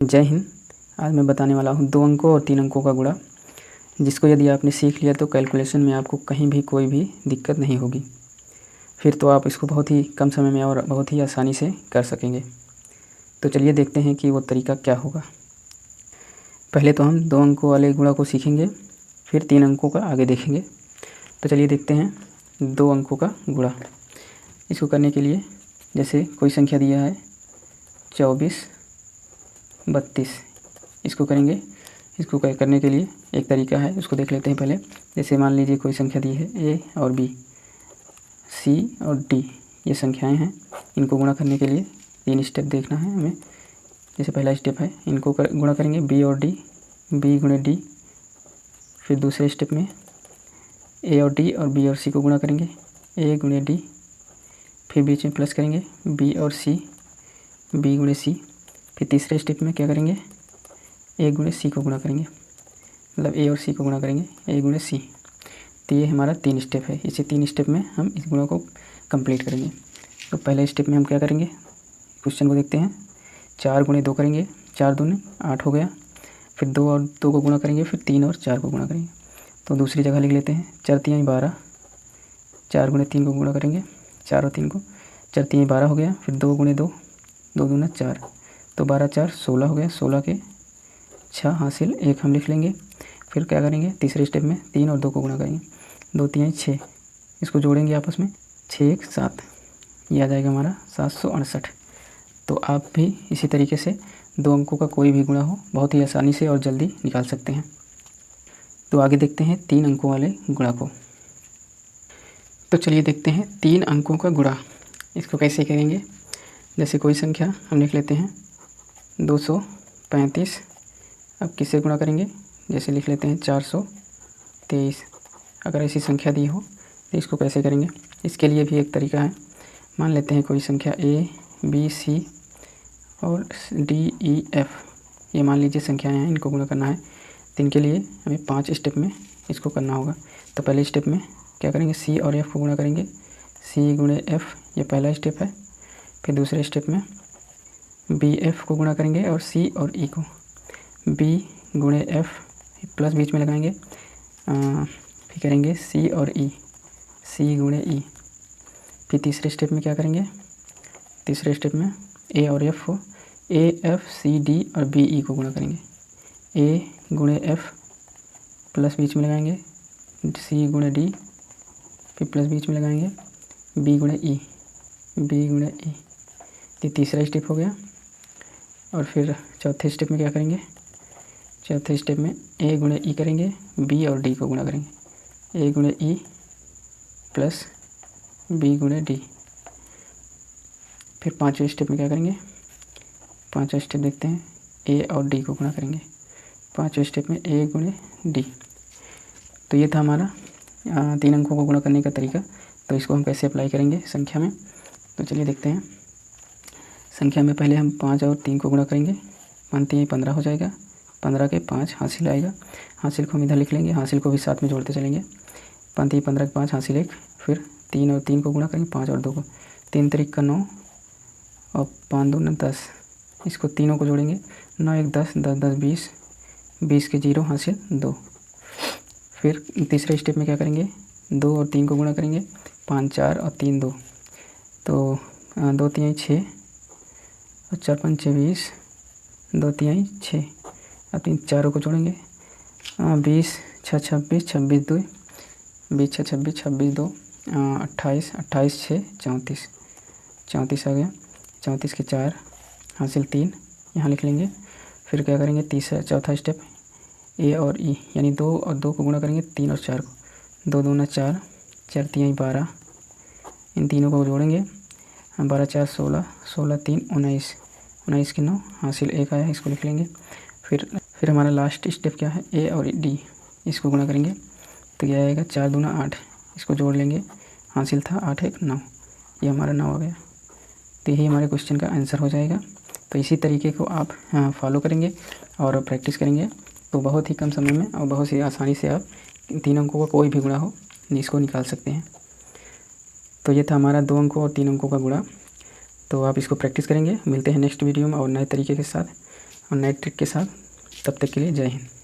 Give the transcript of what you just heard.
जय हिंद। आज मैं बताने वाला हूँ 2 अंकों और 3 अंकों का गुणा, जिसको यदि आपने सीख लिया तो कैलकुलेशन में आपको कहीं भी कोई भी दिक्कत नहीं होगी। फिर तो आप इसको बहुत ही कम समय में और बहुत ही आसानी से कर सकेंगे। तो चलिए देखते हैं कि वो तरीका क्या होगा। पहले तो हम 2 अंकों वाले गुणा को सीखेंगे, फिर 3 अंकों का आगे देखेंगे। तो चलिए देखते हैं 2 अंकों का गुणा। इसको करने के लिए जैसे कोई संख्या दिया है 24, 32, इसको करेंगे। इसको करने के लिए एक तरीका है, उसको देख लेते हैं पहले। जैसे मान लीजिए कोई संख्या दी है ए और बी, सी और डी, ये संख्याएं हैं। इनको गुणा करने के लिए 3 स्टेप देखना है हमें। जैसे पहला स्टेप है, इनको गुणा करेंगे बी और डी, बी गुणे डी। फिर दूसरे स्टेप में ए और डी और बी और सी को गुणा करेंगे, ए गुणे डी। फिर बीच में प्लस करेंगे बी और सी, बी गुणे सी। फिर तीसरे स्टेप में क्या करेंगे, ए गुणे सी को गुणा करेंगे, मतलब ए और सी को गुणा करेंगे, ए गुणे सी। तो ये हमारा 3 स्टेप है। इसी 3 स्टेप में हम इस गुणा को कंप्लीट करेंगे। तो पहले स्टेप में हम क्या करेंगे, क्वेश्चन को देखते हैं। 4 गुणे 2 करेंगे, 4 दूनी 8 हो गया। फिर 2 और 2 को गुणा करेंगे, फिर 3 और 4 को गुणा करेंगे। तो दूसरी जगह लिख लेते हैं 4 तियाई 12, 4 गुणे 3 को गुणा करेंगे, 4 और 3 को, 4 तियाई 12 हो गया। फिर 2 गुणे 2, 2 दूना 4, तो 12 4 16 हो गया। 16 के 6 हासिल 1 हम लिख लेंगे। फिर क्या करेंगे, तीसरे स्टेप में 3 और 2 को गुणा करेंगे, 2 तियाई 6, इसको जोड़ेंगे आपस में, 6 1 7, ये आ जाएगा हमारा 768। तो आप भी इसी तरीके से 2 अंकों का कोई भी गुणा हो बहुत ही आसानी से और जल्दी निकाल सकते हैं। तो आगे देखते हैं 3 अंकों वाले गुणा को। तो चलिए देखते हैं 3 अंकों का गुणा, इसको कैसे करेंगे। जैसे कोई संख्या हम लिख लेते हैं 235। अब किससे गुणा करेंगे, जैसे लिख लेते हैं 423। अगर ऐसी संख्या दी हो तो इसको कैसे करेंगे, इसके लिए भी एक तरीका है। मान लेते हैं कोई संख्या ए बी सी और डी ई एफ, ये मान लीजिए संख्याएं हैं, इनको गुणा करना है। तो इनके लिए हमें 5 स्टेप में इसको करना होगा। तो पहले स्टेप में क्या करेंगे, सी और एफ़ को गुणा करेंगे, सी गुणे एफ़, ये पहला स्टेप है। फिर दूसरे स्टेप में बी एफ़ को गुणा करेंगे और सी और ई को, बी गुणे एफ़ प्लस बीच में लगाएंगे। फिर करेंगे सी और ई, सी गुणे ई। फिर तीसरे स्टेप में क्या करेंगे, तीसरे स्टेप में ए और एफ़ को, ए एफ़ सी डी और बी ई को गुणा करेंगे, ए गुणे एफ़ प्लस बीच में लगाएंगे, सी गुणे डी, फिर प्लस बीच में लगाएंगे बी गुणे ई, बी गुणे ई। ये तीसरा स्टेप हो गया। और फिर चौथे स्टेप में क्या करेंगे, चौथे स्टेप में ए गुणे ई करेंगे, बी और डी को गुणा करेंगे, ए गुणे ई प्लस बी गुणे डी। फिर पाँचवें स्टेप में क्या करेंगे, पाँचवें स्टेप देखते हैं, ए और डी को गुणा करेंगे, पाँचवें स्टेप में ए गुणे डी। तो ये था हमारा 3 अंकों को गुणा करने का तरीका। तो इसको हम कैसे अप्लाई करेंगे संख्या में, तो चलिए देखते हैं। संख्या में पहले हम 5 और 3 को गुणा करेंगे, 5 3 15 हो जाएगा, 15 के 5 हासिल आएगा, हासिल को हम इधर लिख लेंगे, हासिल को भी साथ में जोड़ते चलेंगे। 5 3 15 के 5 हासिल 1, फिर 3 और 3 को गुणा करेंगे, 5 और 2 को, 3 3 का 9 और 5 2 10, इसको तीनों को जोड़ेंगे, 9 1 10, 10 10 20, 20 के 0 हासिल 2। फिर तीसरे स्टेप में क्या करेंगे, 2 और 3 को गुणा करेंगे, 5 4 और 3 2, तो 2 तिहाई 6 और 4 5 20, 2 तिहाई 6 और 3 चारों को जोड़ेंगे, 20 6 26, 26 2, 20 6 26, 26 2, 28 28 6 34, 34 आ गया। 34 के 4 हासिल 3, यहाँ लिख लेंगे। फिर क्या करेंगे, तीसरा चौथा स्टेप ए और ई, यानी 2 और 2 को गुणा करेंगे, 3 और 4 को, 2 दूना 4, 4 तिहाई 12, इन तीनों को जोड़ेंगे, 12 4 16, 16 3 19, 19 के 9 हासिल 1 आया, इसको लिख लेंगे। फिर हमारा लास्ट स्टेप क्या है, ए और डी, इसको गुणा करेंगे, तो क्या आएगा, 4 दूना 8, इसको जोड़ लेंगे, हासिल था 8 1 9, ये हमारा 9 आ गया। तो यही हमारे क्वेश्चन का आंसर हो जाएगा। तो इसी तरीके को आप फॉलो करेंगे और प्रैक्टिस करेंगे तो बहुत ही कम समय में और बहुत ही आसानी से आप 3 अंकों का कोई भी गुणा हो इसको निकाल सकते हैं। तो ये था हमारा 2 अंकों और 3 अंकों का गुणा। तो आप इसको प्रैक्टिस करेंगे। मिलते हैं नेक्स्ट वीडियो में और नए तरीके के साथ। और नए ट्रिक के साथ। तब तक के लिए जय हिंद।